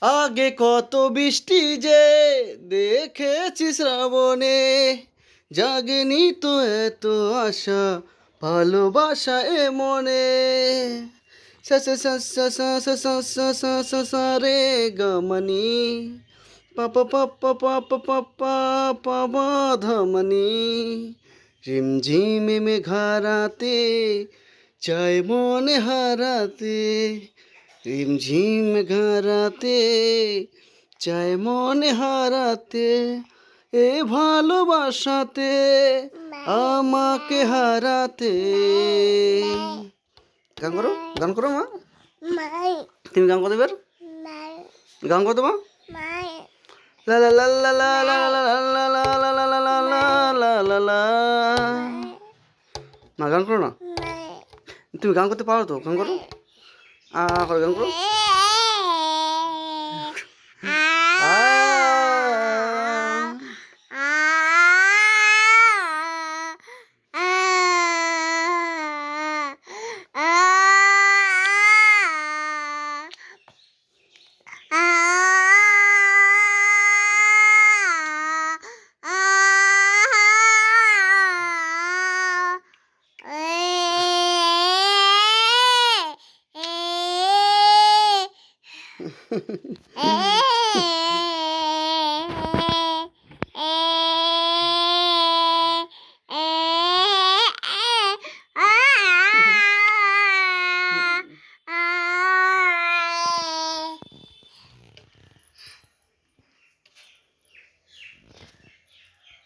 আগে কত বৃষ্টি যে দেখেছি শ্রাবণে, জাগেনি তো এত আশা, ভালোবাসা এ মনে। সা সা সা সা সা সা সা সা সা সা সা রে গমনি, পা পা পা পা পা পা পা পা পা মা ধমনি। রিমঝিমে মেঘারাতে চায় মনে হারাতে, রিমঝিম মেঘারাতে চায় মনে হারাতে, এ ভালোবাসাতে আমাকে হারাতে। গান করো, গান করো মা। তুমি গান করতে পারো? গান করতে মা। লা লা লা লা লা লা লা লা লা লা লা লা লা লা লা লা। না গান করো না। তুমি গান করতে পারো তো, গান করো। করে গান করো।